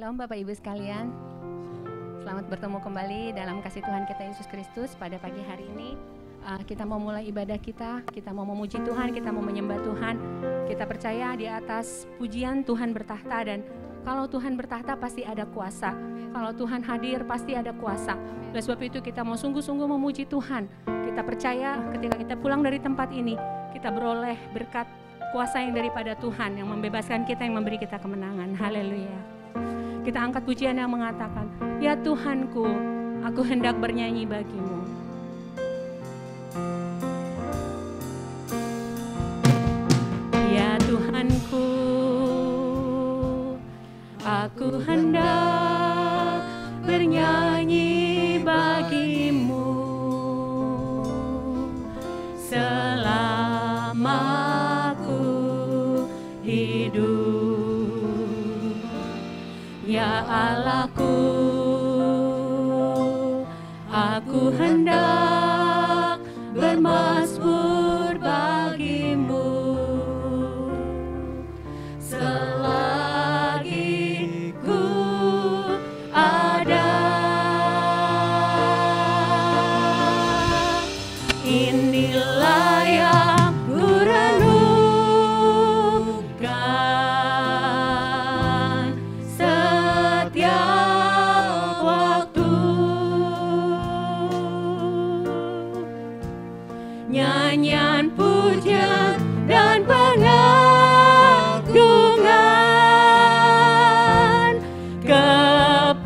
Shalom Bapak Ibu sekalian. Selamat bertemu kembali dalam kasih Tuhan kita Yesus Kristus. Pada pagi hari ini kita mau mulai ibadah kita mau memuji Tuhan, kita mau menyembah Tuhan. Kita percaya di atas pujian Tuhan bertahta, dan kalau Tuhan bertahta pasti ada kuasa. Kalau Tuhan hadir pasti ada kuasa. Oleh sebab itu kita mau sungguh-sungguh memuji Tuhan. Kita percaya ketika kita pulang dari tempat ini, kita beroleh berkat kuasa yang daripada Tuhan, yang membebaskan kita, yang memberi kita kemenangan. Haleluya. Kita angkat pujian yang mengatakan, ya Tuhanku, aku hendak bernyanyi bagimu. Ya Tuhanku, aku hendak bernyanyi bagimu selama aku hidup. Ya Allahku, aku hendak bermazmur bagimu selagi ku ada. Inilah yang ku renungkan setiap waktu. Nyanyian pujian dan pengagungan kepadamu.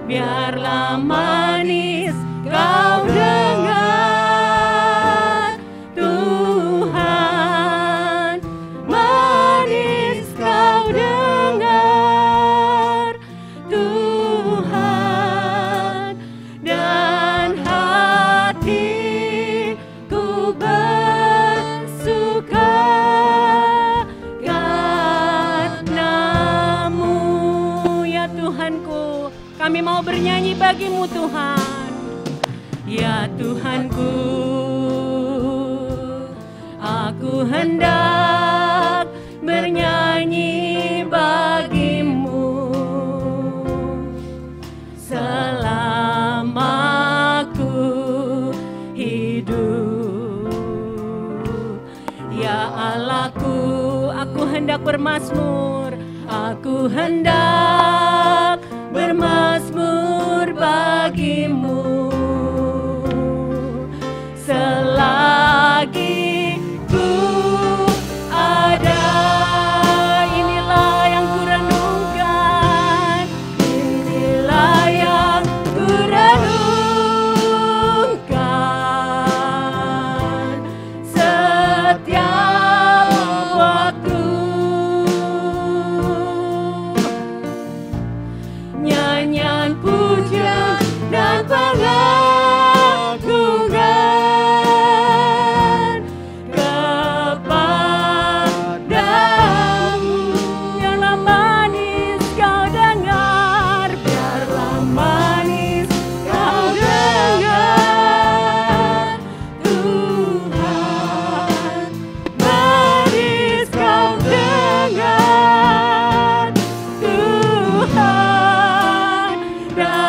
Biarlah manis kau dengar, Tuhan, manis kau dengar, Tuhan, dan hatiku bersuka karenamu. Ya Tuhanku, kami mau bernyanyi bagimu Tuhan. Ya Tuhanku, aku hendak bernyanyi bagimu selama aku hidup. Ya Allahku, aku hendak bermazmur, aku hendak bermazmur bagimu selagi ku ada. Inilah yang ku renungkan, inilah yang ku renungkan setiap waktu. Nyanyian pujian dan pengagungan kepadamu. Biarlah manis kau dengar, biarlah manis kau dengar, Tuhan, manis kau dengar, Tuhan, dan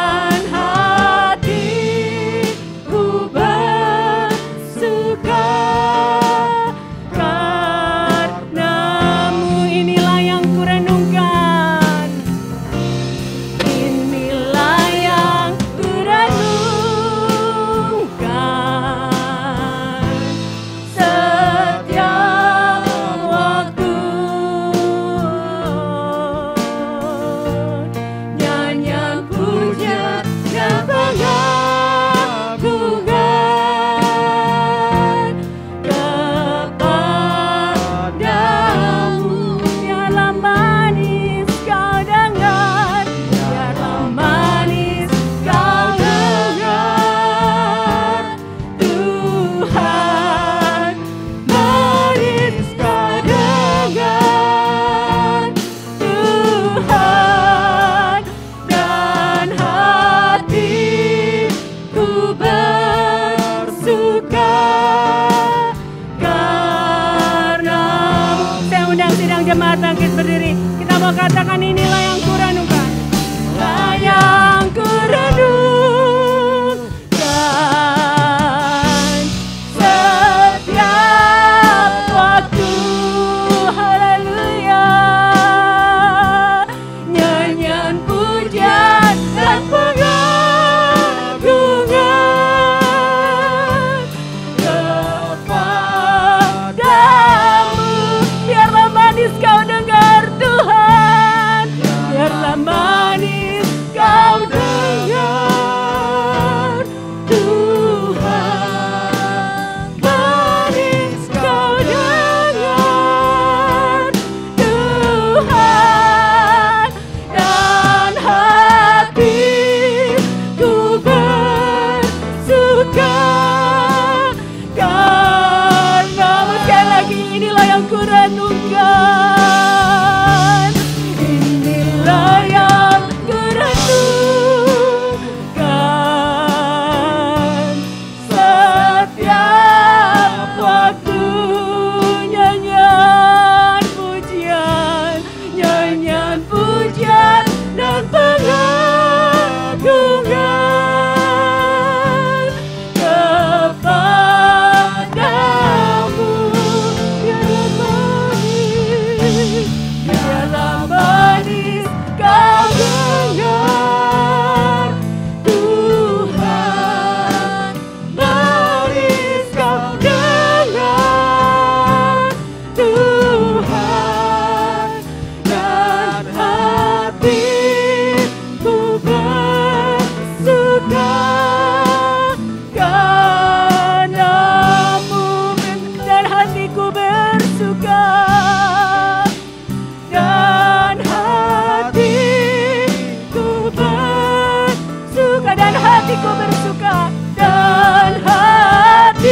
hatiku bersuka dan hatiku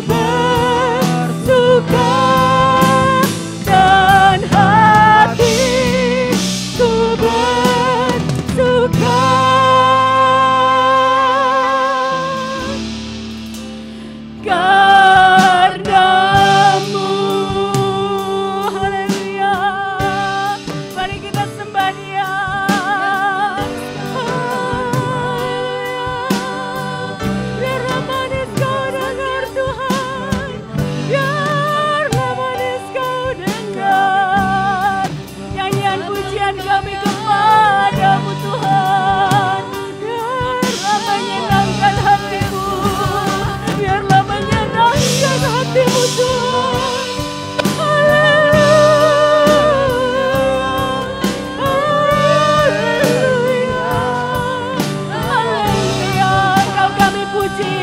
bersuka dan hatiku bersuka karena-Mu. Haleluya. Mari kita sembah Dia. Biarlah manis Kau dengar Tuhan, biarlah manis Kau dengar nyanyian pujian kami kepada-Mu Tuhan. Biarlah menyenangkan hati-Mu, biarlah menyenangkan hati-Mu Tuhan. Haleluya, haleluya. Kau kami puji,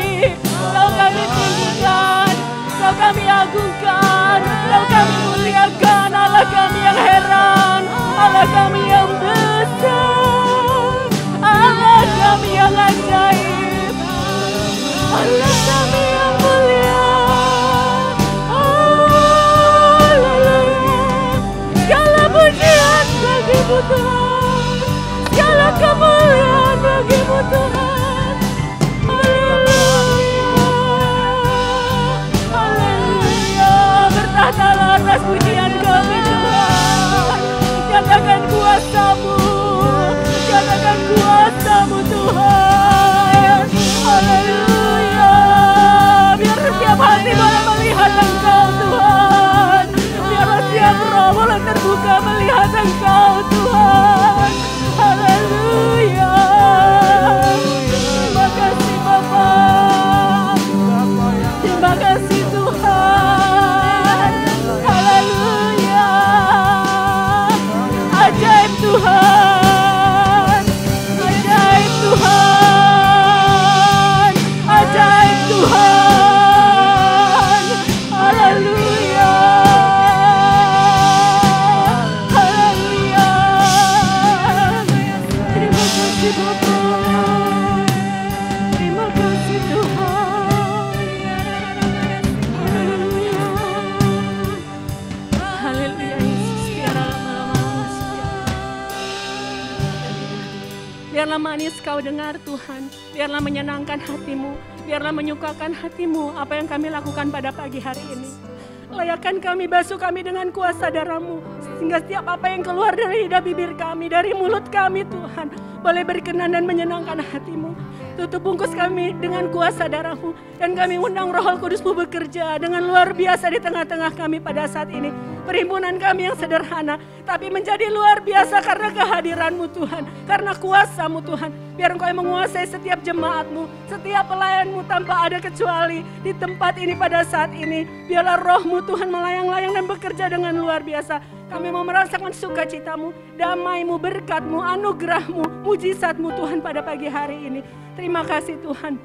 Kau kami tinggikan, Kau kami agungkan, Kau kami muliakan. Allah kami yang heran, Allah kami yang besar, Allah kami yang ajaib, Allah kami yang mulia. Haleluya. Segala pujian bagi-Mu Tuhan, segala kemuliaan bagi-Mu Tuhan. Haleluya, haleluya. Bertahtalah atas pujian kami Tuhan. Nyatakan kuasa-Mu, nyatakan kuasa-Mu Tuhan. Haleluya. Biar setiap hati boleh melihat Engkau Tuhan, biarlah setiap roh boleh terbuka melihat Engkau Tuhan. Haleluya. Terima kasih Bapa, terima kasih Tuhan. Haleluya. Ajaib Tuhan, ajaib Tuhan, ajaib Tuhan. Haleluya, haleluya. Terima kasih Bapa, terima kasih Tuhan. Haleluya, haleluya Yesus. Biarlah manis Kau dengar Tuhan, biarlah menyenangkan hati-Mu, biarlah menyukakan hati-Mu apa yang kami lakukan pada pagi hari ini. Layakkan kami, basuh kami dengan kuasa darah-Mu, sehingga setiap apa yang keluar dari lidah bibir kami, dari mulut kami Tuhan, boleh berkenan dan menyenangkan hati-Mu. Tutup bungkus kami dengan kuasa darah-Mu, dan kami undang Roh Kudus-Mu bekerja dengan luar biasa di tengah-tengah kami pada saat ini. Perhimpunan kami yang sederhana, tapi menjadi luar biasa karena kehadiran-Mu Tuhan, karena kuasa-Mu Tuhan. Biar Engkau yang menguasai setiap jemaat-Mu, setiap pelayan-Mu tanpa ada kecuali di tempat ini pada saat ini. Biarlah Roh-Mu Tuhan melayang-layang dan bekerja dengan luar biasa. Kami mau merasakan sukacita-Mu, damai-Mu, berkat-Mu, anugerah-Mu, mujizat-Mu Tuhan pada pagi hari ini. Terima kasih Tuhan.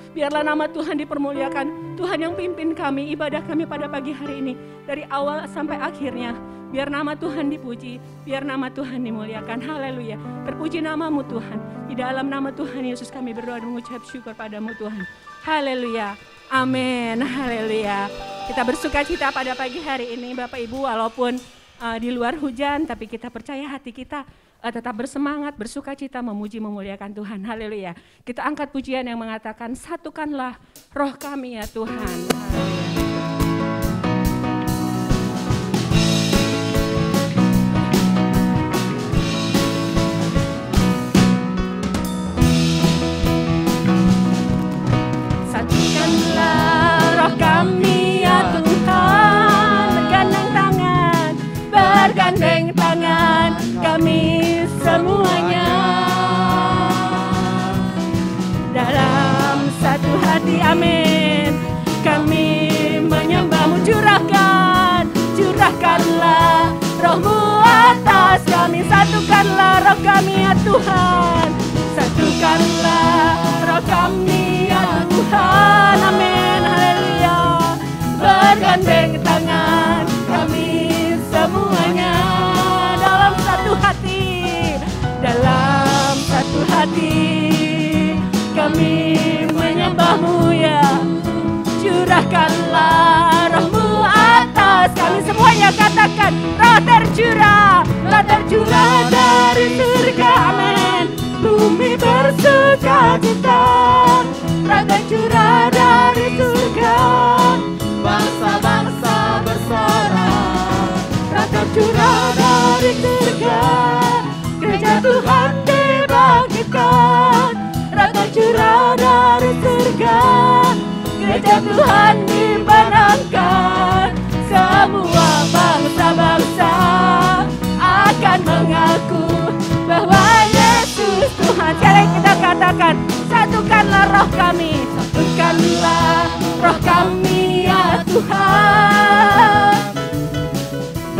Biarlah nama Tuhan dipermuliakan. Tuhan yang pimpin kami, ibadah kami pada pagi hari ini. Dari awal sampai akhirnya. Biar nama Tuhan dipuji, biar nama Tuhan dimuliakan. Haleluya. Terpuji nama-Mu Tuhan. Di dalam nama Tuhan Yesus kami berdoa dan mengucap syukur pada-Mu Tuhan. Haleluya. Amin. Haleluya. Kita bersuka cita pada pagi hari ini Bapak Ibu, walaupun di luar hujan, tapi kita percaya hati kita tetap bersemangat, bersuka cita, memuji, memuliakan Tuhan. Haleluya. Kita angkat pujian yang mengatakan, satukanlah roh kami ya Tuhan. Satukanlah roh kami ya Tuhan. Bergandeng tangan kami semuanya dalam satu hati, amin. Kami menyembah-Mu, curahkanlah Roh-Mu atas kami. Satukanlah roh kami ya Tuhan, satukanlah roh kami ya Tuhan, amin. Haleluya. Bergandeng tangan kami semuanya dalam satu hati, dalam satu hati. kami menyembah-Mu ya. Curahkanlah Roh-Mu atas kami. Semuanya katakan, Roh tercurah dari surga, amin. Bumi bersuka cita, Roh tercurah dari surga, bangsa-bangsa bersorak. Roh tercurah dari surga, gereja Tuhan dibangkitkan. Roh tercurah dari surga, gereja Tuhan dimenangkan. Semua bangsa-bangsa akan mengaku bahwa Yesus Tuhan. Sekarang kita katakan, satukanlah roh kami, satukanlah roh kami ya Tuhan.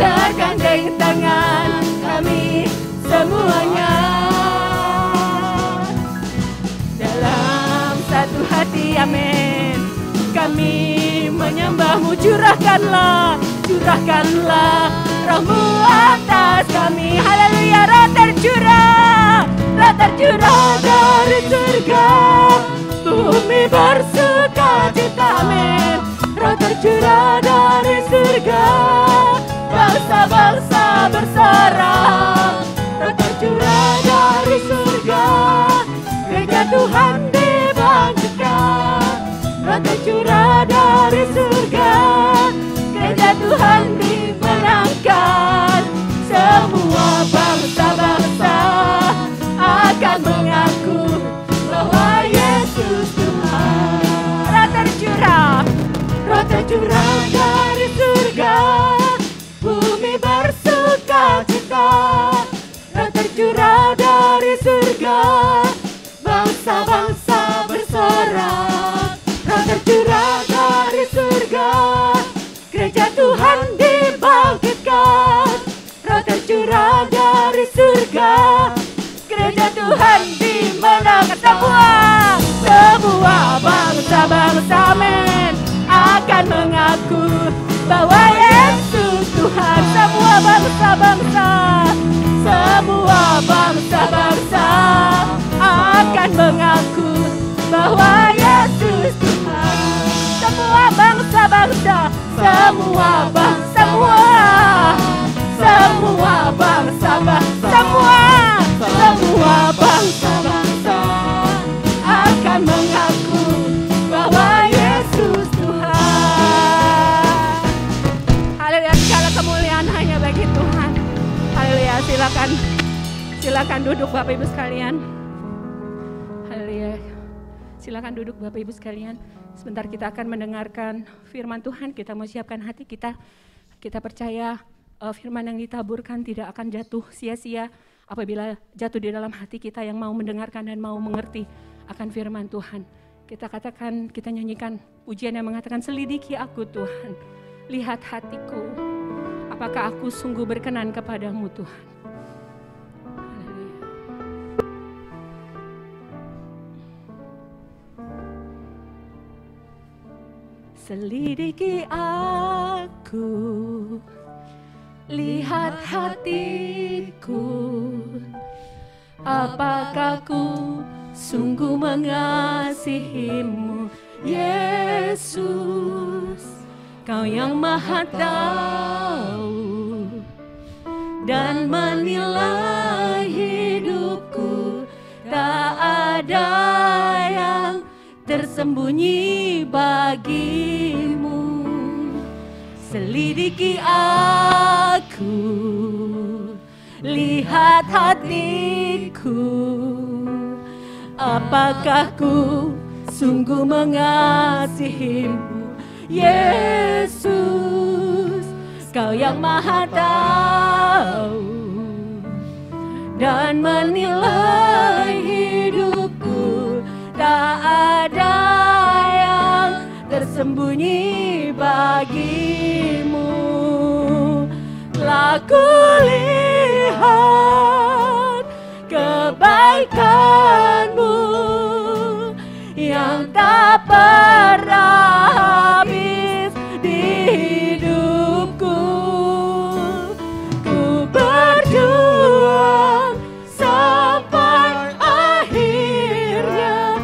Bergandeng tangan kami semuanya dalam satu hati, amin. Kami menyembah-Mu, curahkanlah Roh-Mu atas kami. Haleluya, Roh tercurah dari surga, bumi bersuka cita, amin. Roh tercurah dari surga, bangsa-bangsa bersorak. Roh tercurah dari surga, gereja Tuhan dibangkitkan. Roh tercurah dari surga, gereja Tuhan dimenangkan. Semua bangsa-bangsa akan mengaku bahwa Yesus Tuhan. Roh tercurah dari surga, bumi bersuka cita. Roh tercurah dari surga, bangsa-bangsa bersorak. Roh tercurah dari surga, gereja Tuhan dibangkitkan. Roh tercurah dari surga, gereja Tuhan dimenangkan. Semua bangsa-bangsa, amin, akan mengaku bahwa Yesus Tuhan. Semua bangsa-bangsa akan mengaku bahwa Yesus Tuhan. Semua bangsa-bangsa, semua bangsa akan mengaku bahwa Yesus Tuhan. Haleluya, segala kemuliaan hanya bagi Tuhan. Haleluya, silakan duduk Bapak Ibu sekalian. Haleluya, silakan duduk Bapak Ibu sekalian. Sebentar kita akan mendengarkan firman Tuhan. Kita mau siapkan hati kita. Kita percaya firman yang ditaburkan tidak akan jatuh sia-sia apabila jatuh di dalam hati kita yang mau mendengarkan dan mau mengerti akan firman Tuhan. Kita katakan, kita nyanyikan pujian yang mengatakan, selidiki aku Tuhan, lihat hatiku, apakah aku sungguh berkenan kepadamu Tuhan. Selidiki aku, lihat hatiku, apakah ku sungguh mengasihimu Yesus. Kau yang maha tahu dan menilai hidupku, tak ada yang tersembunyi bagimu. Selidiki aku, lihat hatiku, apakah ku sungguh mengasihimu Yesus. Kau yang maha tahu dan menilai hidupku, tak ada yang tersembunyi bagimu. Telah kulihat kebaikanmu yang tak pernah habis di hidupku. Ku berjuang sampai akhirnya,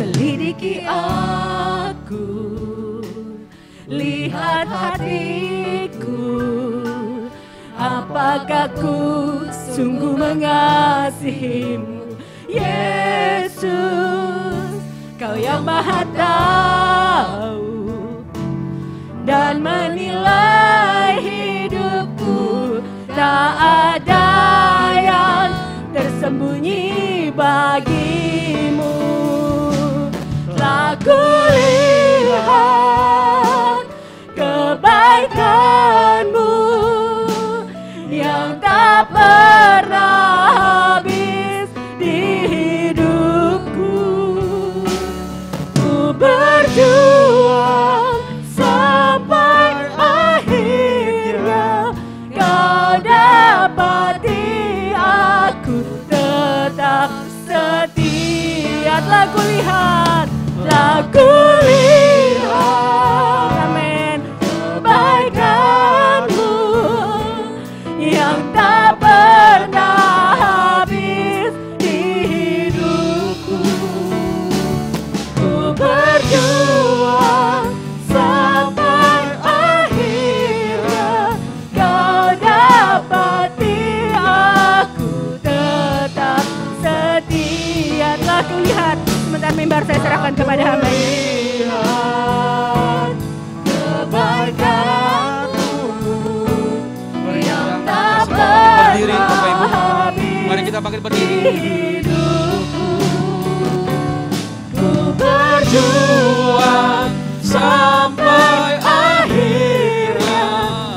selidiki aku, lihat hatiku, apakah ku sungguh mengasihimu, Yesus. Kau yang Maha tahu dan menilai hidupku, tak ada yang tersembunyi bagimu. Telah kulihat kebaikanmu yang tak pernah habis di hidupku. Ku berjuang sampai akhirnya, kau dapati aku tetap setia. Telah kulihat, amin, kebaikanmu yang tak pernah habis di hidupku. Ku berjuang sampai akhirnya, kau dapati aku tetap setia. Telah kulihat, sebentar mimbar saya serahkan kepada hamba ini. Kebaikanmu yang tak pernah habis. Mari kita bangkit berdiri. Ku berjuang sampai akhirnya,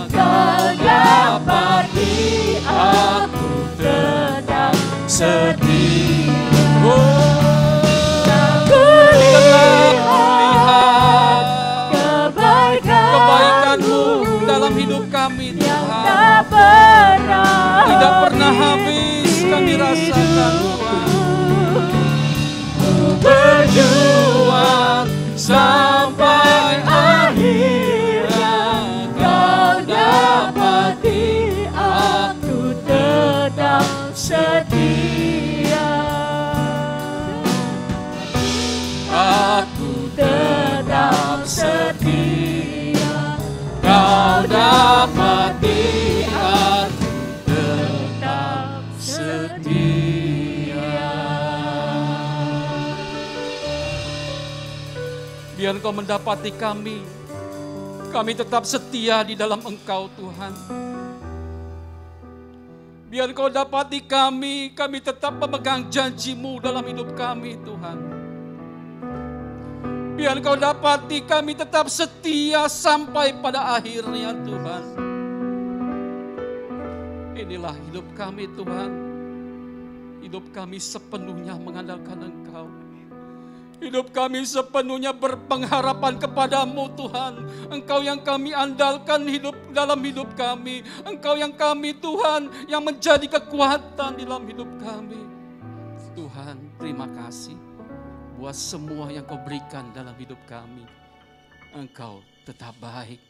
kau dapati aku tetap setia. Kebaikanmu dalam hidup kami, Tuhan, tidak pernah habis kami rasakan, Tuhan. Berjuang sampai akhirnya, kau dapati aku tetap setia. Aku tetap setia, kau dapati aku tetap setia. Biar Engkau mendapati kami tetap setia di dalam Engkau, Tuhan. Biar Engkau dapati kami tetap memegang janji-Mu dalam hidup kami, Tuhan. Biar Engkau dapati kami tetap setia sampai pada akhirnya, Tuhan. Inilah hidup kami, Tuhan. Hidup kami sepenuhnya mengandalkan Engkau. Hidup kami sepenuhnya berpengharapan kepadamu, Tuhan. Engkau yang kami andalkan dalam hidup kami. Engkau yang kami, Tuhan, yang menjadi kekuatan dalam hidup kami. Tuhan, terima kasih buat semua yang Kau berikan dalam hidup kami. Engkau tetap baik.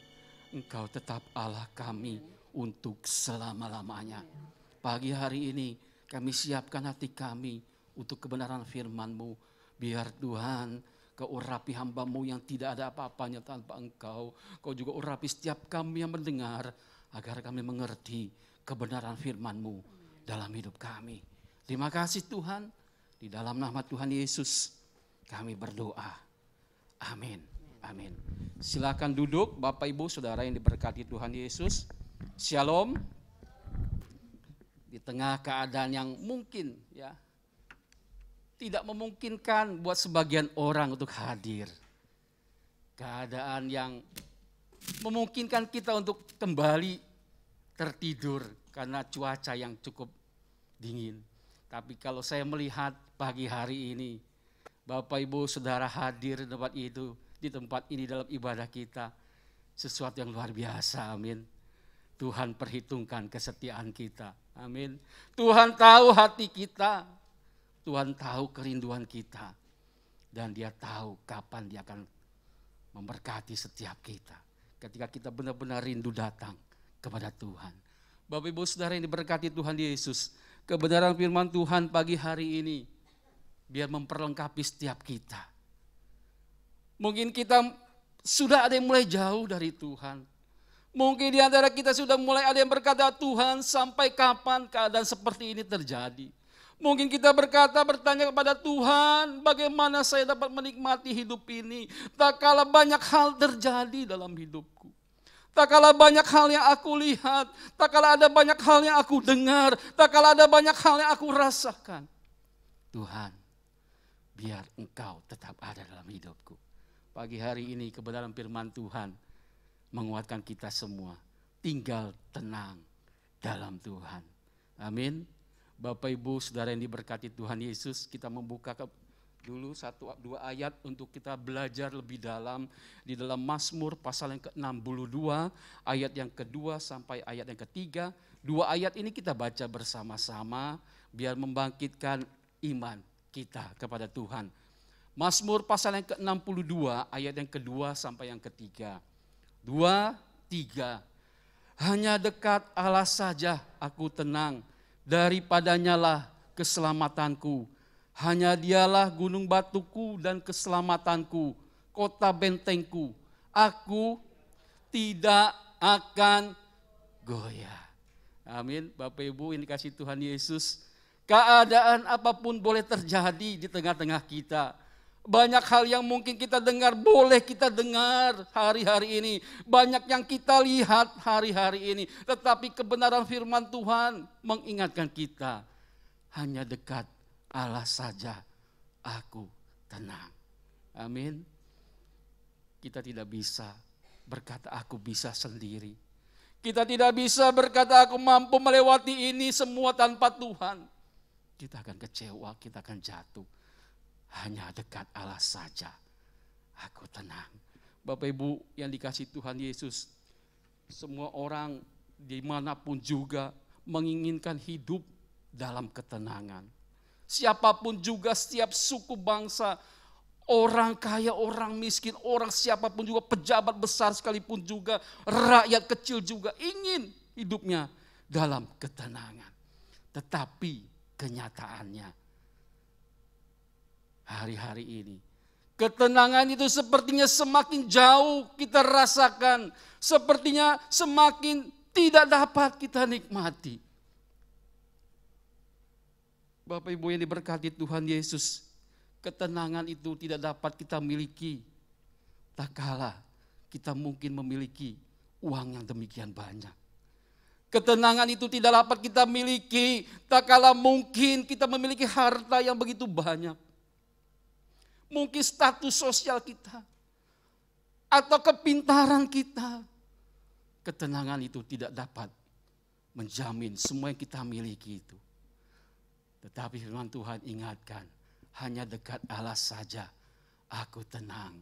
Engkau tetap Allah kami untuk selama-lamanya. Pagi hari ini kami siapkan hati kami untuk kebenaran firman-Mu. Biar Tuhan Kau urapi hamba-Mu yang tidak ada apa-apanya tanpa Engkau. Kau juga urapi setiap kami yang mendengar, agar kami mengerti kebenaran firman-Mu dalam hidup kami. Terima kasih Tuhan, di dalam nama Tuhan Yesus kami berdoa. Amin. Amin. Silakan duduk Bapak Ibu Saudara yang diberkati Tuhan Yesus. Shalom. Di tengah keadaan yang mungkin tidak memungkinkan buat sebagian orang untuk hadir. Keadaan yang memungkinkan kita untuk kembali tertidur karena cuaca yang cukup dingin. Tapi kalau saya melihat pagi hari ini, Bapak Ibu Saudara hadir di tempat ini dalam ibadah kita, sesuatu yang luar biasa, amin. Tuhan perhitungkan kesetiaan kita, amin. Tuhan tahu hati kita, Tuhan tahu kerinduan kita, dan Dia tahu kapan Dia akan memberkati setiap kita. Ketika kita benar-benar rindu datang kepada Tuhan. Bapak Ibu Saudara yang diberkati Tuhan Yesus, kebenaran firman Tuhan pagi hari ini biar memperlengkapi setiap kita. Mungkin kita sudah ada yang mulai jauh dari Tuhan. Mungkin di antara kita sudah mulai ada yang berkata, Tuhan sampai kapan keadaan seperti ini terjadi? Mungkin kita bertanya kepada Tuhan, bagaimana saya dapat menikmati hidup ini? Tak kala banyak hal terjadi dalam hidupku. Tak kala banyak hal yang aku lihat, tak kala ada banyak hal yang aku dengar, tak kala ada banyak hal yang aku rasakan. Tuhan, biar Engkau tetap ada dalam hidupku. Pagi hari ini kebenaran firman Tuhan menguatkan kita semua. Tinggal tenang dalam Tuhan. Amin. Bapak Ibu Saudara yang diberkati Tuhan Yesus, kita membuka dulu 1-2 ayat untuk kita belajar lebih dalam di dalam Mazmur pasal yang ke-62 ayat yang kedua sampai ayat yang ketiga. 2 ayat ini kita baca bersama-sama biar membangkitkan iman kita kepada Tuhan. Mazmur pasal yang ke-62 ayat yang kedua sampai yang ketiga. 2, 3. Hanya dekat Allah saja aku tenang, daripadanya lah keselamatanku. Hanya dialah gunung batuku dan keselamatanku, kota bentengku. Aku tidak akan goyah. Amin. Bapak Ibu yang dikasihi Tuhan Yesus, keadaan apapun boleh terjadi di tengah-tengah kita. Banyak hal yang mungkin kita dengar, boleh kita dengar hari-hari ini. Banyak yang kita lihat hari-hari ini. Tetapi kebenaran firman Tuhan mengingatkan kita, hanya dekat Allah saja aku tenang. Amin. Kita tidak bisa berkata aku bisa sendiri. Kita tidak bisa berkata aku mampu melewati ini semua tanpa Tuhan. Kita akan kecewa, kita akan jatuh. Hanya dekat Allah saja aku tenang. Bapak Ibu yang dikasihi Tuhan Yesus, semua orang dimanapun juga menginginkan hidup dalam ketenangan. Siapapun juga, setiap suku bangsa, orang kaya, orang miskin, orang siapapun juga, pejabat besar sekalipun juga, rakyat kecil juga ingin hidupnya dalam ketenangan. Tetapi kenyataannya hari-hari ini, ketenangan itu sepertinya semakin jauh kita rasakan, sepertinya semakin tidak dapat kita nikmati. Bapak Ibu yang diberkati Tuhan Yesus, ketenangan itu tidak dapat kita miliki tak kala kita mungkin memiliki uang yang demikian banyak. Ketenangan itu tidak dapat kita miliki tak kala mungkin kita memiliki harta yang begitu banyak. Mungkin status sosial kita atau kepintaran kita. Ketenangan itu tidak dapat menjamin semua yang kita miliki itu. Tetapi firman Tuhan ingatkan, hanya dekat Allah saja aku tenang.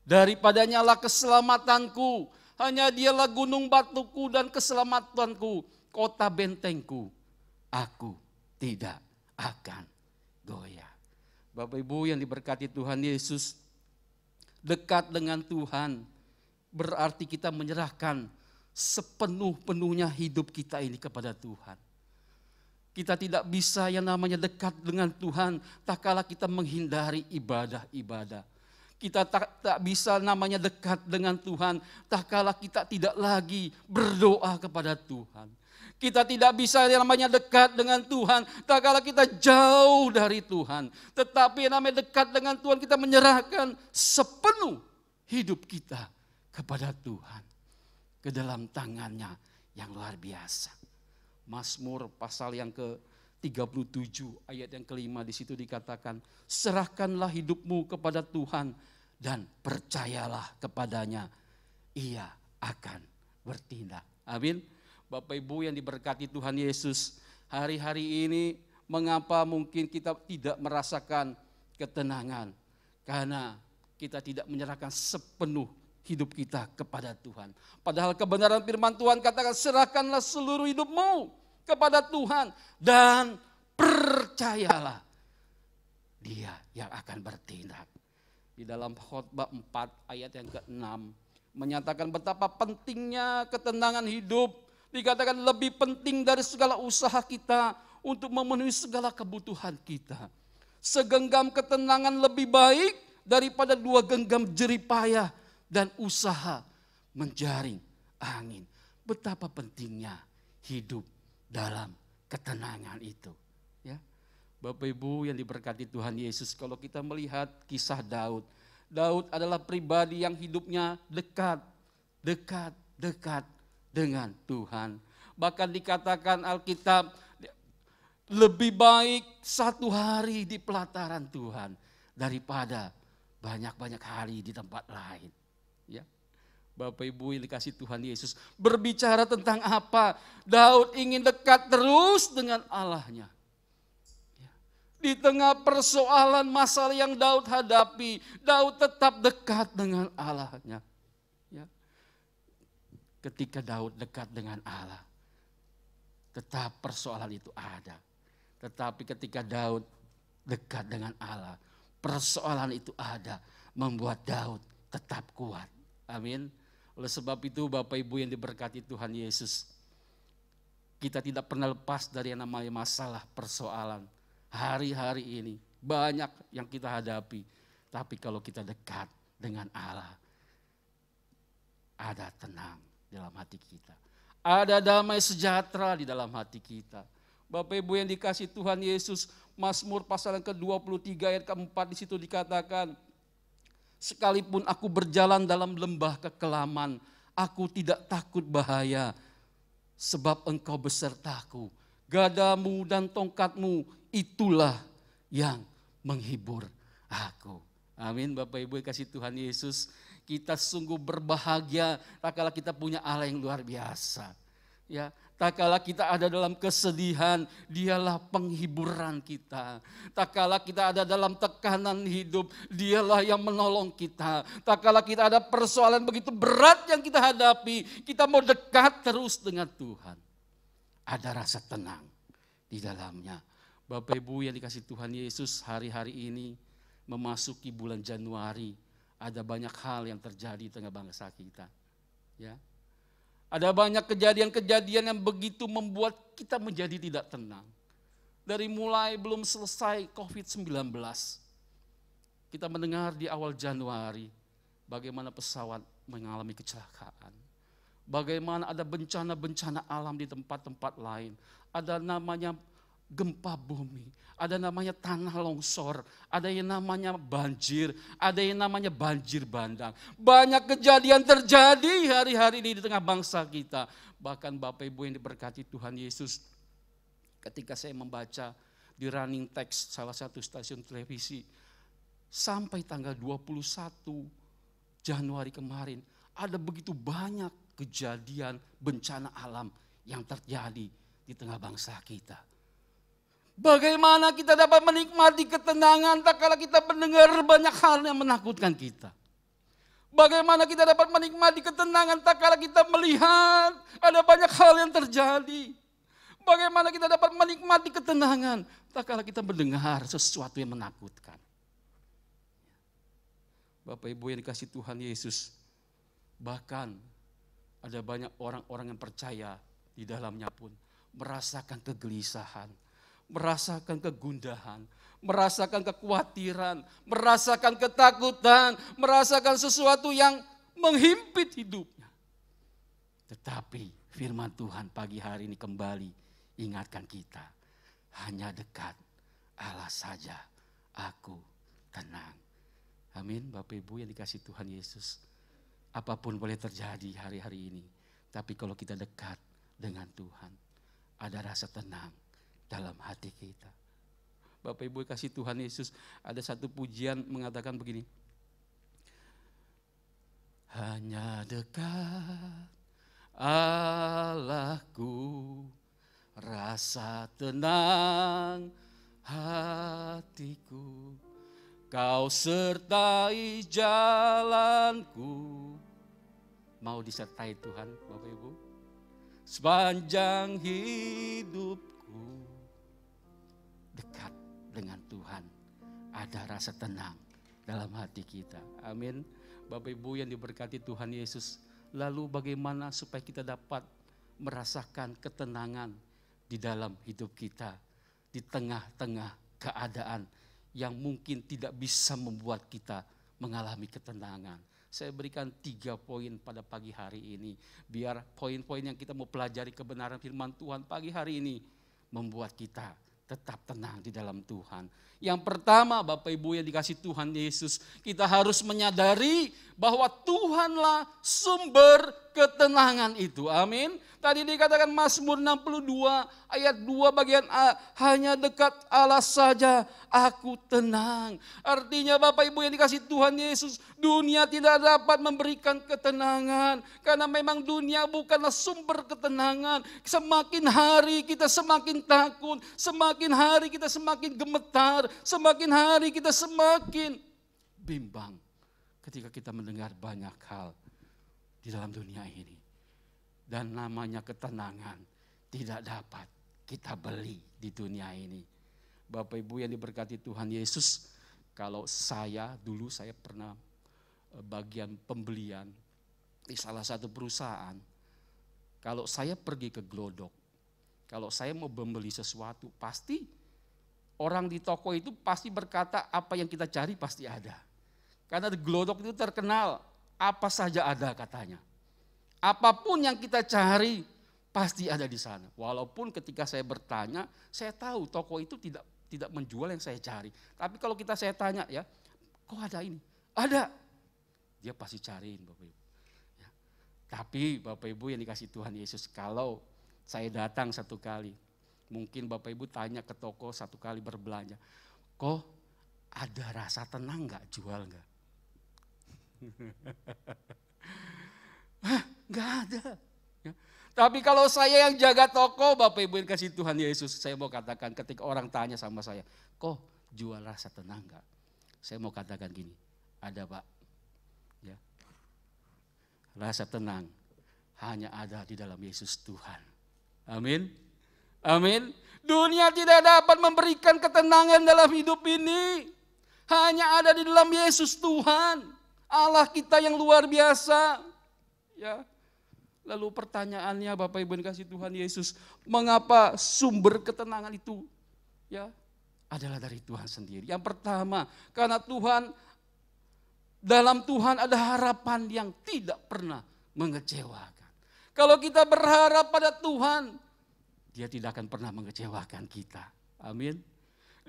Daripadanya lah keselamatanku, hanya dialah gunung batuku dan keselamatanku, kota bentengku. Aku tidak akan goyah. Bapak Ibu yang diberkati Tuhan Yesus, dekat dengan Tuhan berarti kita menyerahkan sepenuh-penuhnya hidup kita ini kepada Tuhan. Kita tidak bisa yang namanya dekat dengan Tuhan tak kala kita menghindari ibadah-ibadah. Kita tak bisa namanya dekat dengan Tuhan tak kala kita tidak lagi berdoa kepada Tuhan. Kita tidak bisa yang namanya dekat dengan Tuhan tak kala kita jauh dari Tuhan. Tetapi yang namanya dekat dengan Tuhan, kita menyerahkan sepenuh hidup kita kepada Tuhan, ke dalam tangannya yang luar biasa. Mazmur pasal yang ke-37 ayat yang kelima, di situ dikatakan, serahkanlah hidupmu kepada Tuhan dan percayalah kepadanya, ia akan bertindak. Amin. Bapak Ibu yang diberkati Tuhan Yesus, hari-hari ini mengapa mungkin kita tidak merasakan ketenangan? Karena kita tidak menyerahkan sepenuh hidup kita kepada Tuhan. Padahal kebenaran firman Tuhan katakan, serahkanlah seluruh hidupmu kepada Tuhan dan percayalah Dia yang akan bertindak. Di dalam Khotbah 4 ayat yang ke-6 menyatakan betapa pentingnya ketenangan hidup. Dikatakan lebih penting dari segala usaha kita untuk memenuhi segala kebutuhan kita. Segenggam ketenangan lebih baik daripada 2 genggam jeripayah dan usaha menjaring angin. Betapa pentingnya hidup dalam ketenangan itu. Ya, Bapak Ibu yang diberkati Tuhan Yesus, kalau kita melihat kisah Daud, Daud adalah pribadi yang hidupnya dekat dengan Tuhan. Bahkan dikatakan Alkitab, lebih baik 1 hari di pelataran Tuhan daripada banyak-banyak hari di tempat lain. Ya, Bapak Ibu yang dikasih Tuhan Yesus, berbicara tentang apa? Daud ingin dekat terus dengan Allahnya. Ya. Di tengah persoalan masalah yang Daud hadapi, Daud tetap dekat dengan Allahnya. Ya. Ketika Daud dekat dengan Allah, tetap persoalan itu ada. Tetapi ketika Daud dekat dengan Allah, persoalan itu ada, membuat Daud tetap kuat. Amin. Oleh sebab itu Bapak Ibu yang diberkati Tuhan Yesus, kita tidak pernah lepas dari yang namanya masalah persoalan. Hari-hari ini banyak yang kita hadapi. Tapi kalau kita dekat dengan Allah, ada tenang dalam hati kita. Ada damai sejahtera di dalam hati kita. Bapak Ibu yang dikasih Tuhan Yesus, Mazmur pasal yang ke-23 ayat ke-4 di situ dikatakan, sekalipun aku berjalan dalam lembah kekelaman, aku tidak takut bahaya, sebab Engkau besertaku. Gadamu dan tongkatmu itulah yang menghibur aku. Amin. Bapak Ibu yang kasih Tuhan Yesus, kita sungguh berbahagia tak kala kita punya Allah yang luar biasa. Ya, tak kala kita ada dalam kesedihan, Dialah penghiburan kita. Tak kala kita ada dalam tekanan hidup, Dialah yang menolong kita. Tak kala kita ada persoalan begitu berat yang kita hadapi, kita mau dekat terus dengan Tuhan. Ada rasa tenang di dalamnya. Bapak Ibu yang dikasih Tuhan Yesus, hari-hari ini memasuki bulan Januari, ada banyak hal yang terjadi di tengah bangsa kita. Ya. Ada banyak kejadian-kejadian yang begitu membuat kita menjadi tidak tenang. Dari mulai belum selesai COVID-19, kita mendengar di awal Januari bagaimana pesawat mengalami kecelakaan. Bagaimana ada bencana-bencana alam di tempat-tempat lain. Ada namanya gempa bumi, ada namanya tanah longsor, ada yang namanya banjir, ada yang namanya banjir bandang. Banyak kejadian terjadi hari-hari ini di tengah bangsa kita. Bahkan Bapak Ibu yang diberkati Tuhan Yesus, ketika saya membaca di running text salah satu stasiun televisi, sampai tanggal 21 Januari kemarin, ada begitu banyak kejadian bencana alam yang terjadi di tengah bangsa kita. Bagaimana kita dapat menikmati ketenangan tak kala kita mendengar banyak hal yang menakutkan kita. Bagaimana kita dapat menikmati ketenangan tak kala kita melihat ada banyak hal yang terjadi. Bagaimana kita dapat menikmati ketenangan tak kala kita mendengar sesuatu yang menakutkan. Bapak Ibu yang dikasih Tuhan Yesus, bahkan ada banyak orang-orang yang percaya di dalamnya pun merasakan kegelisahan, merasakan kegundahan, merasakan kekhawatiran, merasakan ketakutan, merasakan sesuatu yang menghimpit hidupnya. Tetapi firman Tuhan pagi hari ini kembali ingatkan kita, hanya dekat Allah saja aku tenang. Amin. Bapak Ibu yang dikasih Tuhan Yesus, apapun boleh terjadi hari-hari ini, tapi kalau kita dekat dengan Tuhan, ada rasa tenang dalam hati kita. Bapak Ibu kasih Tuhan Yesus, ada satu pujian mengatakan begini. Hanya dekat Allahku, rasa tenang hatiku, Kau sertai jalanku. Mau disertai Tuhan Bapak Ibu? Sepanjang hidupku, dekat dengan Tuhan, ada rasa tenang dalam hati kita. Amin. Bapak Ibu yang diberkati Tuhan Yesus, lalu bagaimana supaya kita dapat merasakan ketenangan di dalam hidup kita, di tengah-tengah keadaan yang mungkin tidak bisa membuat kita mengalami ketenangan. Saya berikan 3 poin pada pagi hari ini. Biar poin-poin yang kita mau pelajari kebenaran firman Tuhan pagi hari ini membuat kita tetap tenang di dalam Tuhan. Yang pertama, Bapak Ibu yang dikasih Tuhan Yesus, kita harus menyadari bahwa Tuhanlah sumber ketenangan itu. Amin. Tadi dikatakan Mazmur 62 ayat 2 bagian A, hanya dekat Allah saja aku tenang. Artinya Bapak Ibu yang dikasih Tuhan Yesus, dunia tidak dapat memberikan ketenangan. Karena memang dunia bukanlah sumber ketenangan. Semakin hari kita semakin takut, semakin hari kita semakin gemetar, semakin hari kita semakin bimbang ketika kita mendengar banyak hal di dalam dunia ini. Dan namanya ketenangan tidak dapat kita beli di dunia ini. Bapak Ibu yang diberkati Tuhan Yesus, kalau dulu saya pernah bagian pembelian di salah satu perusahaan. Kalau saya pergi ke Glodok, kalau saya mau membeli sesuatu, pasti orang di toko itu pasti berkata apa yang kita cari pasti ada. Karena di Glodok itu terkenal apa saja ada katanya. Apapun yang kita cari pasti ada di sana. Walaupun ketika saya bertanya, saya tahu toko itu tidak menjual yang saya cari. Tapi kalau saya tanya ya, kok ada ini? Ada. Dia pasti cariin Bapak Ibu. Ya. Tapi Bapak Ibu yang dikasih Tuhan Yesus, kalau saya datang satu kali, mungkin Bapak Ibu tanya ke toko satu kali berbelanja, kok ada rasa tenang gak, jual gak? Gak ada. Ya. Tapi kalau saya yang jaga toko, Bapak Ibu yang kasih Tuhan Yesus, saya mau katakan ketika orang tanya sama saya, kok jual rasa tenang gak? Saya mau katakan gini, ada Pak. Ya. Rasa tenang hanya ada di dalam Yesus Tuhan. Amin. Amin. Dunia tidak dapat memberikan ketenangan dalam hidup ini. Hanya ada di dalam Yesus Tuhan. Allah kita yang luar biasa. Ya. Lalu pertanyaannya Bapak Ibu yang kasih Tuhan Yesus, mengapa sumber ketenangan itu ya adalah dari Tuhan sendiri. Yang pertama, karena dalam Tuhan ada harapan yang tidak pernah mengecewakan. Kalau kita berharap pada Tuhan, Dia tidak akan pernah mengecewakan kita. Amin.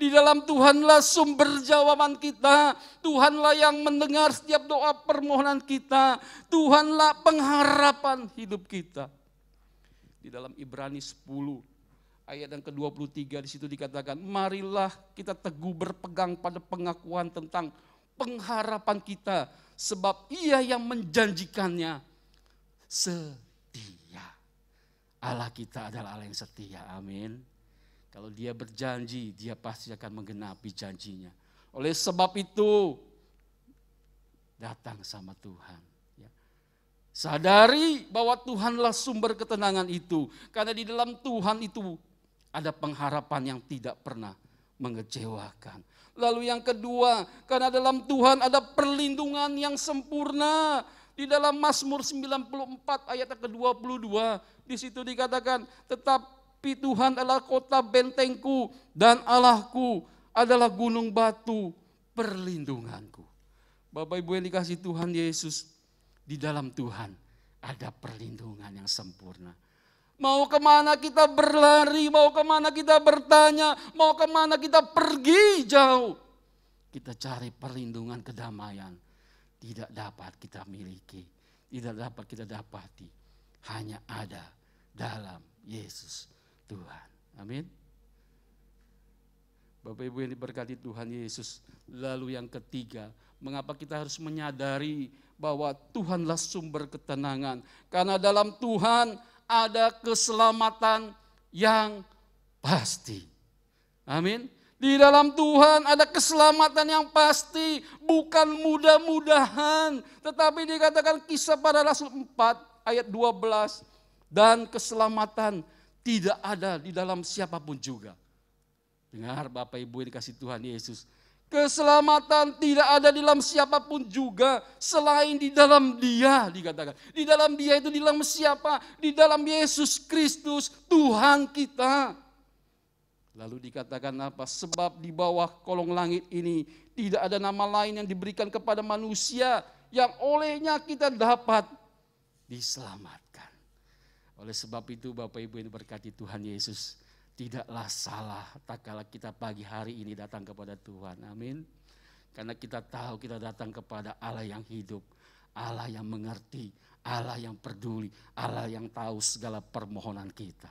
Di dalam Tuhanlah sumber jawaban kita. Tuhanlah yang mendengar setiap doa permohonan kita. Tuhanlah pengharapan hidup kita. Di dalam Ibrani 10 ayat yang ke-23 di situ dikatakan, marilah kita teguh berpegang pada pengakuan tentang pengharapan kita. Sebab Ia yang menjanjikannya setia. Allah kita adalah Allah yang setia. Amin. Kalau Dia berjanji, Dia pasti akan menggenapi janjinya. Oleh sebab itu, datang sama Tuhan. Ya. Sadari bahwa Tuhanlah sumber ketenangan itu. Karena di dalam Tuhan itu ada pengharapan yang tidak pernah mengecewakan. Lalu yang kedua, karena dalam Tuhan ada perlindungan yang sempurna. Di dalam Mazmur 94 ayat ke-22, di situ dikatakan, Tapi Tuhan adalah kota bentengku dan Allahku adalah gunung batu perlindunganku. Bapak Ibu yang dikasih Tuhan Yesus, di dalam Tuhan ada perlindungan yang sempurna. Mau kemana kita berlari, mau kemana kita bertanya, mau kemana kita pergi jauh. Kita cari perlindungan kedamaian. Tidak dapat kita miliki, tidak dapat kita dapati. Hanya ada dalam Yesus Tuhan. Amin. Bapak Ibu yang diberkati Tuhan Yesus. Lalu yang ketiga, mengapa kita harus menyadari bahwa Tuhanlah sumber ketenangan. Karena dalam Tuhan ada keselamatan yang pasti. Amin. Di dalam Tuhan ada keselamatan yang pasti, bukan mudah-mudahan. Tetapi dikatakan Kisah Para Rasul 4 ayat 12, dan keselamatan tidak ada di dalam siapapun juga. Dengar Bapak Ibu yang dikasih Tuhan Yesus. Keselamatan tidak ada di dalam siapapun juga selain di dalam Dia, dikatakan. Di dalam Dia itu di dalam siapa? Di dalam Yesus Kristus Tuhan kita. Lalu dikatakan apa? Sebab di bawah kolong langit ini tidak ada nama lain yang diberikan kepada manusia yang olehnya kita dapat diselamatkan. Oleh sebab itu Bapak Ibu yang diberkati Tuhan Yesus, tidaklah salah tak kala kita pagi hari ini datang kepada Tuhan. Amin. Karena kita tahu kita datang kepada Allah yang hidup, Allah yang mengerti, Allah yang peduli, Allah yang tahu segala permohonan kita.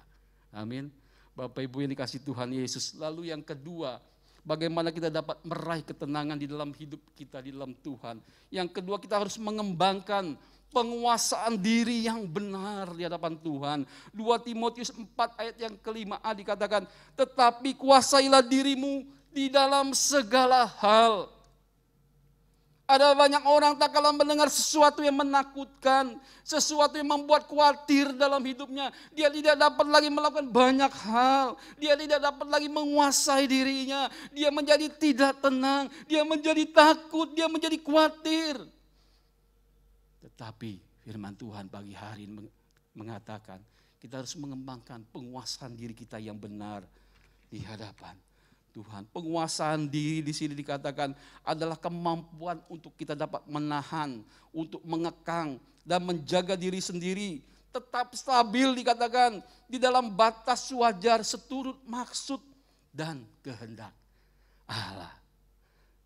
Amin. Bapak Ibu yang dikasih Tuhan Yesus. Lalu yang kedua, bagaimana kita dapat meraih ketenangan di dalam hidup kita di dalam Tuhan. Yang kedua, kita harus mengembangkan penguasaan diri yang benar di hadapan Tuhan. 2 Timotius 4 ayat yang ke-5a dikatakan, tetapi kuasailah dirimu di dalam segala hal. Ada banyak orang tak kalah mendengar sesuatu yang menakutkan, sesuatu yang membuat khawatir dalam hidupnya. Dia tidak dapat lagi melakukan banyak hal, dia tidak dapat lagi menguasai dirinya. Dia menjadi tidak tenang, dia menjadi takut, dia menjadi khawatir. Tetapi firman Tuhan pagi hari ini mengatakan, kita harus mengembangkan penguasaan diri kita yang benar di hadapan Tuhan. Penguasaan diri di sini dikatakan adalah kemampuan untuk kita dapat menahan, untuk mengekang dan menjaga diri sendiri tetap stabil, dikatakan di dalam batas wajar seturut maksud dan kehendak Allah.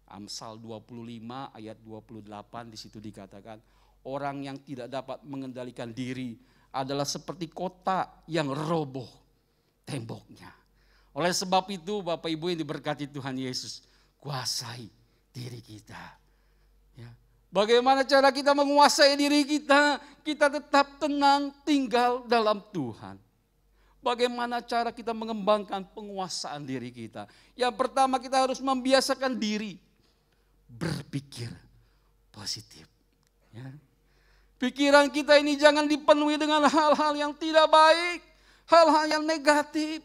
Amsal 25 ayat 28 di situ dikatakan, orang yang tidak dapat mengendalikan diri adalah seperti kota yang roboh temboknya. Oleh sebab itu Bapak Ibu yang diberkati Tuhan Yesus, kuasai diri kita. Ya. Bagaimana cara kita menguasai diri kita? Kita tetap tenang tinggal dalam Tuhan. Bagaimana cara kita mengembangkan penguasaan diri kita? Yang pertama, kita harus membiasakan diri berpikir positif. Ya. Pikiran kita ini jangan dipenuhi dengan hal-hal yang tidak baik, hal-hal yang negatif.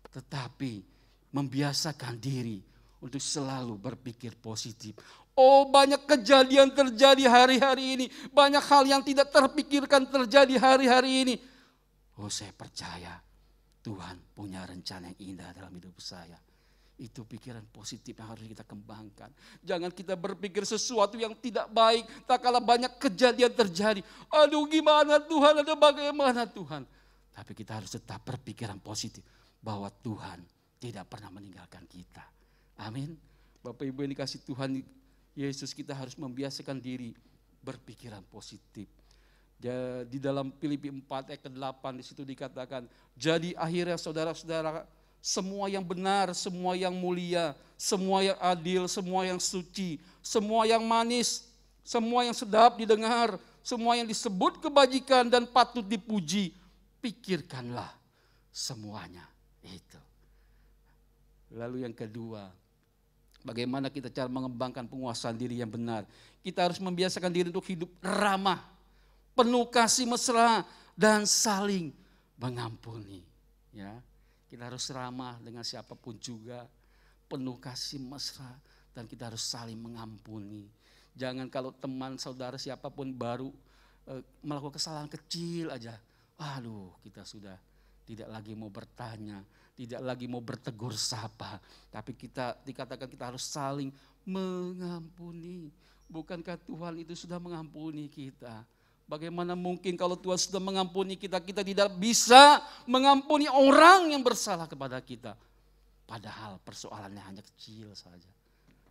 Tetapi membiasakan diri untuk selalu berpikir positif. Oh, banyak kejadian terjadi hari-hari ini. Banyak hal yang tidak terpikirkan terjadi hari-hari ini. Oh, saya percaya Tuhan punya rencana yang indah dalam hidup saya. Itu pikiran positif yang harus kita kembangkan. Jangan kita berpikir sesuatu yang tidak baik. Tak kala banyak kejadian terjadi. Aduh, gimana Tuhan, ada bagaimana Tuhan. Tapi kita harus tetap berpikiran positif. Bahwa Tuhan tidak pernah meninggalkan kita. Amin. Bapak Ibu yang dikasih Tuhan Yesus, kita harus membiasakan diri berpikiran positif. Di dalam Filipi 4 ayat ke-8 di situ dikatakan, jadi akhirnya saudara-saudara, semua yang benar, semua yang mulia, semua yang adil, semua yang suci, semua yang manis, semua yang sedap didengar, semua yang disebut kebajikan dan patut dipuji, pikirkanlah semuanya itu. Lalu yang kedua, bagaimana kita cara mengembangkan penguasaan diri yang benar? Kita harus membiasakan diri untuk hidup ramah, penuh kasih mesra dan saling mengampuni. Ya, kita harus ramah dengan siapapun juga, penuh kasih mesra, dan kita harus saling mengampuni. Jangan kalau teman saudara siapapun baru melakukan kesalahan kecil aja, aduh, kita sudah tidak lagi mau bertanya, tidak lagi mau bertegur sapa, tapi kita dikatakan kita harus saling mengampuni. Bukankah Tuhan itu sudah mengampuni kita? Bagaimana mungkin kalau Tuhan sudah mengampuni kita, kita tidak bisa mengampuni orang yang bersalah kepada kita? Padahal persoalannya hanya kecil saja.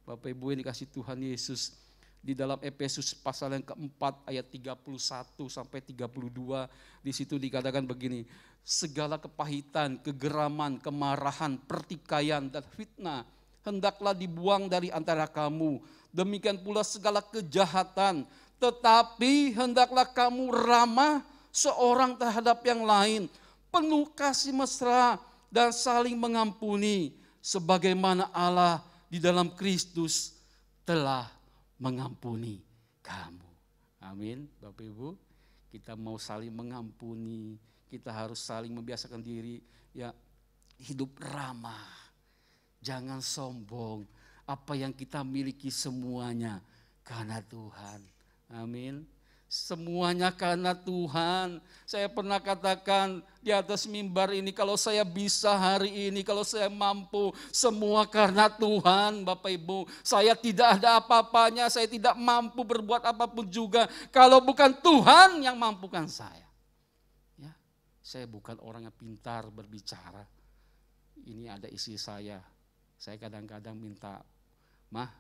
Bapak Ibu yang dikasih Tuhan Yesus, di dalam Efesus pasal yang keempat ayat 31 sampai 32, di situ dikatakan begini, segala kepahitan, kegeraman, kemarahan, pertikaian dan fitnah hendaklah dibuang dari antara kamu. Demikian pula segala kejahatan, tetapi hendaklah kamu ramah seorang terhadap yang lain, penuh kasih mesra dan saling mengampuni, sebagaimana Allah di dalam Kristus telah mengampuni kamu. Amin. Bapak Ibu, kita mau saling mengampuni, kita harus saling membiasakan diri ya hidup ramah. Jangan sombong. Apa yang kita miliki semuanya karena Tuhan. Amin. Semuanya karena Tuhan. Saya pernah katakan di atas mimbar ini, kalau saya bisa hari ini, kalau saya mampu, semua karena Tuhan Bapak Ibu. Saya tidak ada apa-apanya, saya tidak mampu berbuat apapun juga. Kalau bukan Tuhan yang mampukan saya. Ya, saya bukan orang yang pintar berbicara. Ini ada istri saya kadang-kadang minta, "Mah,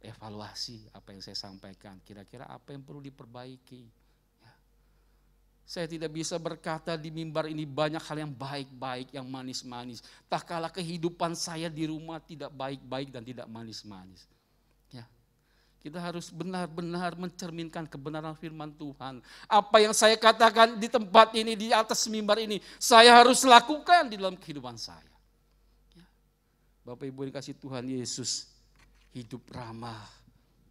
evaluasi apa yang saya sampaikan, kira-kira apa yang perlu diperbaiki." Ya. Saya tidak bisa berkata di mimbar ini banyak hal yang baik-baik, yang manis-manis. Tak kala kehidupan saya di rumah tidak baik-baik dan tidak manis-manis. Ya. Kita harus benar-benar mencerminkan kebenaran firman Tuhan. Apa yang saya katakan di tempat ini, di atas mimbar ini, saya harus lakukan di dalam kehidupan saya. Ya. Bapak Ibu yang dikasihi Tuhan Yesus, hidup ramah,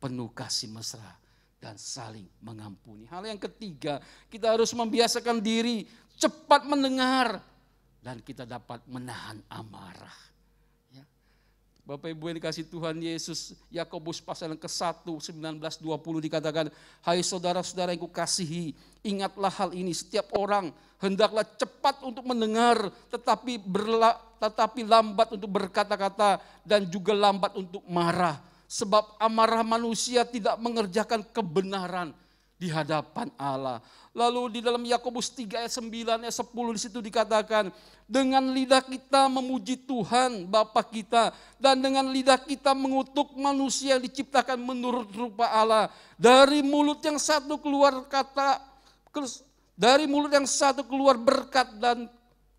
penuh kasih mesra, dan saling mengampuni. Hal yang ketiga, kita harus membiasakan diri cepat mendengar dan kita dapat menahan amarah. Ya. Bapak Ibu yang dikasihi Tuhan Yesus, Yakobus pasal yang ke-1, 19-20 dikatakan, "Hai saudara-saudara yang kukasihi, ingatlah hal ini, setiap orang hendaklah cepat untuk mendengar, tetapi lambat untuk berkata-kata dan juga lambat untuk marah. Sebab amarah manusia tidak mengerjakan kebenaran di hadapan Allah." Lalu di dalam Yakobus 3 ayat 9 ayat 10 di situ dikatakan, "Dengan lidah kita memuji Tuhan Bapa kita dan dengan lidah kita mengutuk manusia yang diciptakan menurut rupa Allah. Dari mulut yang satu keluar berkat dan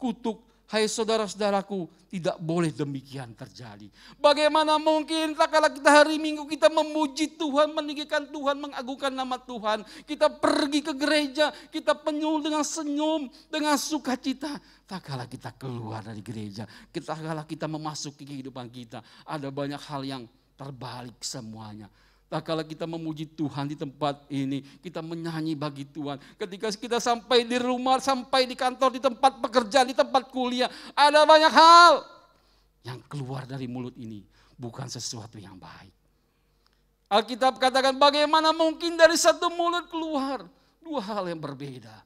kutuk. Hai saudara-saudaraku, tidak boleh demikian terjadi." Bagaimana mungkin tak kala kita hari Minggu kita memuji Tuhan, meninggikan Tuhan, mengagungkan nama Tuhan. Kita pergi ke gereja, kita penuh dengan senyum, dengan sukacita. Tak kala kita keluar dari gereja, tak kala kita memasuki kehidupan kita, ada banyak hal yang terbalik semuanya. Tak kala kita memuji Tuhan di tempat ini, kita menyanyi bagi Tuhan. Ketika kita sampai di rumah, sampai di kantor, di tempat pekerjaan, di tempat kuliah, ada banyak hal yang keluar dari mulut ini bukan sesuatu yang baik. Alkitab katakan, bagaimana mungkin dari satu mulut keluar dua hal yang berbeda.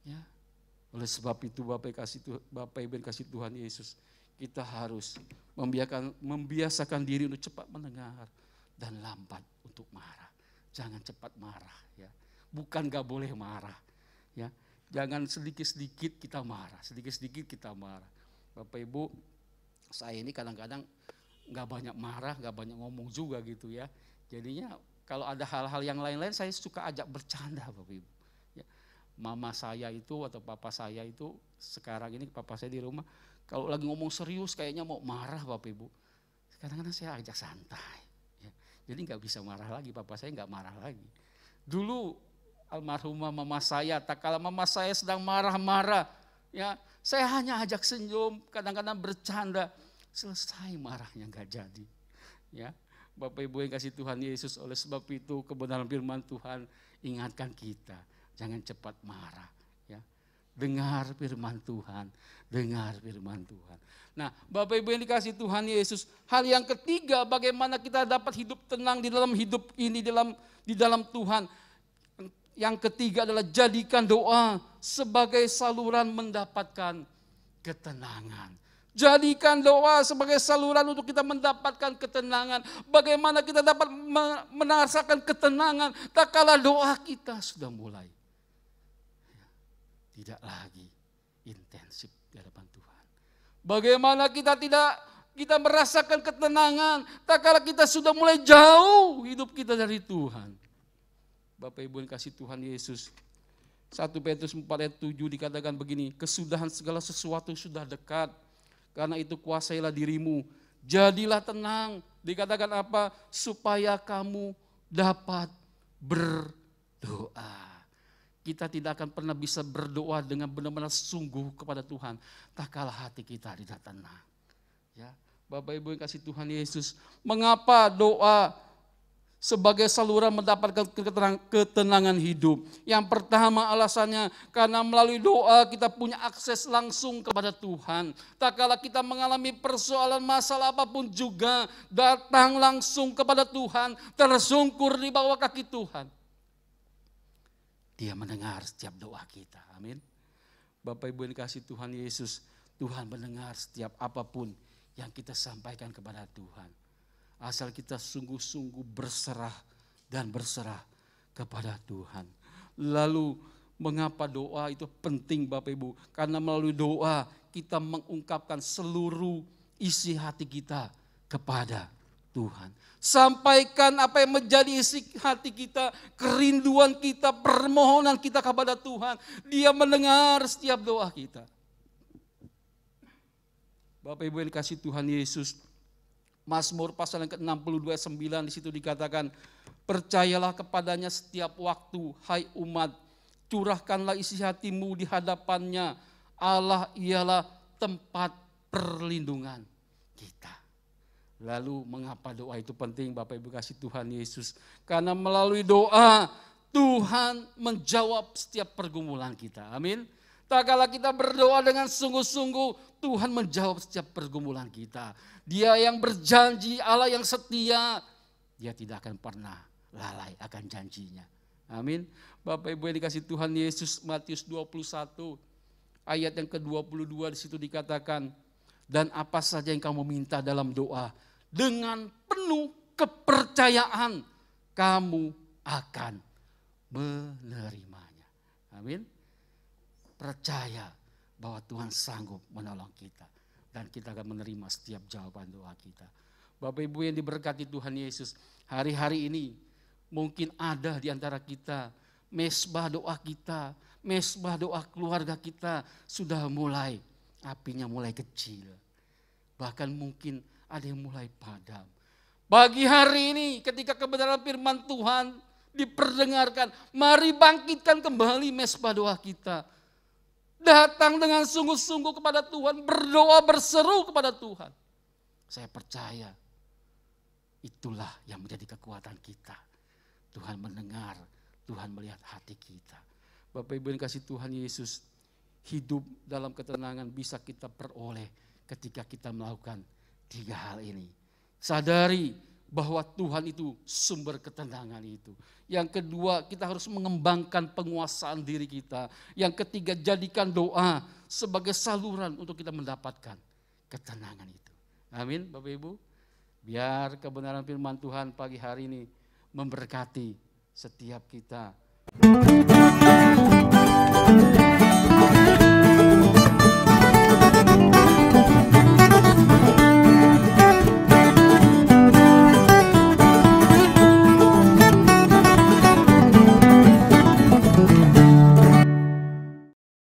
Ya. Oleh sebab itu Bapak Ibu kasih Tuhan Yesus, kita harus membiasakan diri untuk cepat mendengar dan lambat untuk marah. Jangan cepat marah, ya. Bukan gak boleh marah, ya. Jangan sedikit-sedikit kita marah, sedikit-sedikit kita marah. Bapak Ibu, saya ini kadang-kadang gak banyak marah, gak banyak ngomong juga gitu ya. Jadinya kalau ada hal-hal yang lain-lain saya suka ajak bercanda Bapak Ibu. Ya. Mama saya itu atau papa saya itu sekarang ini papa saya di rumah, kalau lagi ngomong serius kayaknya mau marah Bapak Ibu. Kadang-kadang saya ajak santai. Jadi nggak bisa marah lagi, papa saya nggak marah lagi. Dulu almarhumah mama saya, tak kala mama saya sedang marah-marah, ya saya hanya ajak senyum, kadang-kadang bercanda, selesai marahnya nggak jadi. Ya, Bapak Ibu yang kasih Tuhan Yesus, oleh sebab itu kebenaran firman Tuhan ingatkan kita, jangan cepat marah. Ya, dengar firman Tuhan, dengar firman Tuhan. Nah, Bapak Ibu yang dikasih Tuhan Yesus, hal yang ketiga bagaimana kita dapat hidup tenang di dalam hidup ini, di dalam Tuhan. Yang ketiga adalah jadikan doa sebagai saluran mendapatkan ketenangan. Jadikan doa sebagai saluran untuk kita mendapatkan ketenangan. Bagaimana kita dapat merasakan ketenangan tak kala doa kita sudah mulai tidak lagi intensif di hadapan Tuhan. Bagaimana kita merasakan ketenangan tak kala kita sudah mulai jauh hidup kita dari Tuhan. Bapak Ibu yang kasih Tuhan Yesus, 1 Petrus 4 ayat 7 dikatakan begini, kesudahan segala sesuatu sudah dekat, karena itu kuasailah dirimu, jadilah tenang. Dikatakan apa? Supaya kamu dapat berdoa. Kita tidak akan pernah bisa berdoa dengan benar-benar sungguh kepada Tuhan tak kala hati kita tidak tenang. Ya, Bapak Ibu yang kasih Tuhan Yesus, mengapa doa sebagai saluran mendapatkan ketenangan hidup? Yang pertama alasannya karena melalui doa kita punya akses langsung kepada Tuhan. Tak kala kita mengalami persoalan masalah apapun juga, datang langsung kepada Tuhan, tersungkur di bawah kaki Tuhan. Dia mendengar setiap doa kita. Amin. Bapak Ibu yang dikasihi Tuhan Yesus, Tuhan mendengar setiap apapun yang kita sampaikan kepada Tuhan. Asal kita sungguh-sungguh berserah dan berserah kepada Tuhan. Lalu mengapa doa itu penting Bapak Ibu? Karena melalui doa kita mengungkapkan seluruh isi hati kita kepada Tuhan. Sampaikan apa yang menjadi isi hati kita, kerinduan kita, permohonan kita kepada Tuhan. Dia mendengar setiap doa kita. Bapak Ibu yang dikasihi Tuhan Yesus, Mazmur pasal yang ke-62 ayat 9 di situ dikatakan, percayalah kepadanya setiap waktu, hai umat, curahkanlah isi hatimu di hadapannya. Allah ialah tempat perlindungan kita. Lalu mengapa doa itu penting Bapak Ibu kasih Tuhan Yesus? Karena melalui doa Tuhan menjawab setiap pergumulan kita. Amin. Tak kala kita berdoa dengan sungguh-sungguh, Tuhan menjawab setiap pergumulan kita. Dia yang berjanji, Allah yang setia, Dia tidak akan pernah lalai akan janjinya. Amin. Bapak Ibu yang dikasih Tuhan Yesus, Matius 21 ayat yang ke-22 di situ dikatakan, dan apa saja yang kamu minta dalam doa, dengan penuh kepercayaan kamu akan menerimanya. Amin. Percaya bahwa Tuhan sanggup menolong kita dan kita akan menerima setiap jawaban doa kita. Bapak Ibu yang diberkati Tuhan Yesus, hari-hari ini mungkin ada di antara kita mesbah doa kita, mesbah doa keluarga kita sudah mulai, apinya mulai kecil. Bahkan mungkin ada yang mulai padam. Pagi hari ini ketika kebenaran firman Tuhan diperdengarkan, mari bangkitkan kembali mesbah doa kita. Datang dengan sungguh-sungguh kepada Tuhan, berdoa berseru kepada Tuhan. Saya percaya itulah yang menjadi kekuatan kita. Tuhan mendengar, Tuhan melihat hati kita. Bapak Ibu yang kasih Tuhan Yesus, hidup dalam ketenangan bisa kita peroleh ketika kita melakukan 3 hal ini. Sadari bahwa Tuhan itu sumber ketenangan itu. Yang kedua, kita harus mengembangkan penguasaan diri kita. Yang ketiga, jadikan doa sebagai saluran untuk kita mendapatkan ketenangan itu. Amin Bapak Ibu. Biar kebenaran firman Tuhan pagi hari ini memberkati setiap kita.